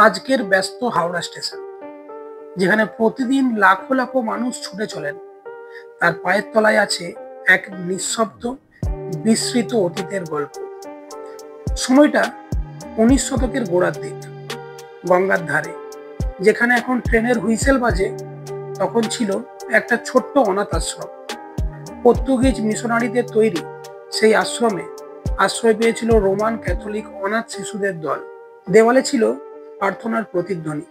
আজকের ব্যস্ত হাওড়া স্টেশন, যেখানে প্রতিদিন লাখো লাখো মানুষ ছুটে চলেন, তার পায়ের তলায় আছে এক নিঃশব্দ বিস্মৃত অতীতের গল্প। সময়টা 19 শতকের গোড়ার দিক। গঙ্গার ধারে, যেখানে এখন ট্রেনের হুইসেল বাজে, তখন ছিল একটা ছোট্ট অনাথ আশ্রম। পর্তুগিজ মিশনারিদের তৈরি সেই আশ্রমে আশ্রয় পেয়েছিল রোমান ক্যাথলিক অনাথ শিশুদের দল। দেওয়ালে ছিল প্রার্থনার প্রতিধ্বনি,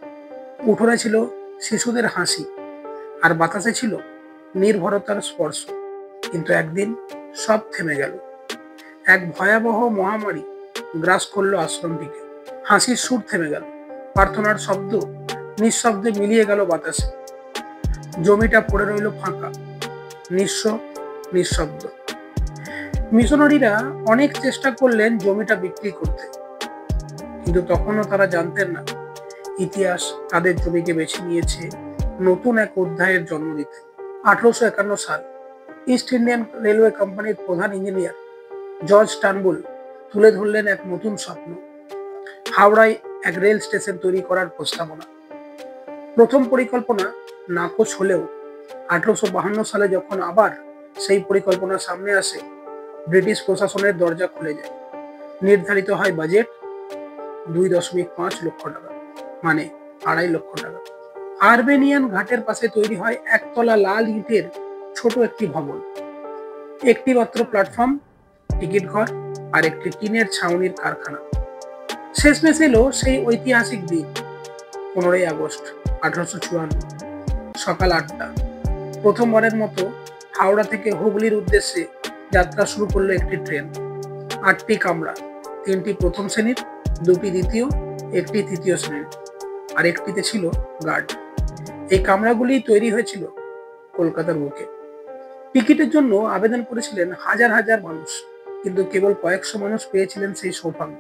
উঠোনে ছিল শিশুদের হাসি, আর বাতাসে ছিল নির্ভরতার স্পর্শ। কিন্তু একদিন সব থেমে গেল। এক ভয়াবহ মহামারী গ্রাস করলো আশ্রমটিকে। হাসির সুর থেমে গেল, প্রার্থনার শব্দ নিঃশব্দে মিলিয়ে গেল বাতাসে। জমিটা পড়ে রইল ফাঁকা, নিঃস্ব, নিঃশব্দ। মিশনারিরা অনেক চেষ্টা করলেন জমিটা বিক্রি করতে, কিন্তু তখনও তারা জানতেন না ইতিহাস তাদের জমিকে বেছে নিয়েছে নতুন এক অধ্যায়ের জন্ম দিতে। 1851 সাল, ইস্ট ইন্ডিয়ান রেলওয়ে কোম্পানির প্রধান ইঞ্জিনিয়ার জর্জ টার্নবুল তুলে ধরলেন এক নতুন স্বপ্ন, হাওড়ায় এক রেল স্টেশন তৈরি করার প্রস্তাবনা। প্রথম পরিকল্পনা নাকচ হলেও 1852 সালে যখন আবার সেই পরিকল্পনা সামনে আসে, ব্রিটিশ প্রশাসনের দরজা খুলে যায়। নির্ধারিত হয় বাজেট 2.5 লক্ষ টাকা, মানে 2.5 লক্ষ টাকা। আরবেনিয়ান ঘাটের পাশে তৈরি হয় একতলা লাল ইটের ছোট একটি ভবন, একটি মাত্র প্ল্যাটফর্ম, টিকিট ঘর আর একটি টিনের ছাউনির কারখানা। শেষমেশ এলো সেই ঐতিহাসিক দিন, 15ই আগস্ট 1854, সকাল 8টা। প্রথমবারের মতো হাওড়া থেকে হুগলির উদ্দেশ্যে যাত্রা শুরু করলো একটি ট্রেন। 8টি কামরা, 3টি প্রথম শ্রেণীর, 2টি দ্বিতীয়, 1টি তৃতীয় শ্রেণীর, আর একটিতে ছিল গার্ড। এই কামরাগুলি তৈরি হয়েছিল কলকাতার বুকে। টিকিটের জন্য আবেদন করেছিলেন হাজার হাজার মানুষ, কিন্তু কেবল কয়েকশো মানুষ পেয়েছিলেন সেই সৌভাগ্য।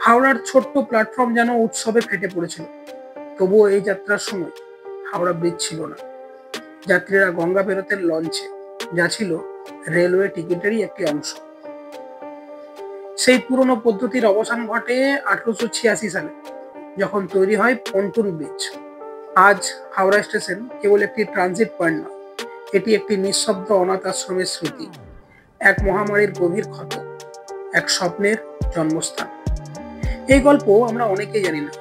হাওড়ার ছোট্ট প্ল্যাটফর্ম যেন উৎসবে ফেটে পড়েছিল। তবুও এই যাত্রার সময় হাওড়া ব্রিজ ছিল না। যাত্রীরা গঙ্গা পেরোতেন লঞ্চে, যা ছিল রেলওয়ে টিকিটেরই একটি অংশ। সেই পুরনো পদ্ধতির অবসান ঘটে 1886 সালে, যখন তৈরি হয় পন্টুন ব্রিজ। আজ হাওড়া স্টেশন কেবল একটি ট্রানজিট পয়েন্ট নয়, এটি একটি নিঃশব্দ অনাথ আশ্রমের স্মৃতি, এক মহামারীর গভীর ক্ষত, এক স্বপ্নের জন্মস্থান। এই গল্প আমরা অনেকেই জানি না,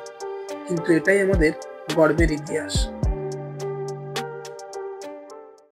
কিন্তু এটাই আমাদের গর্বের ইতিহাস।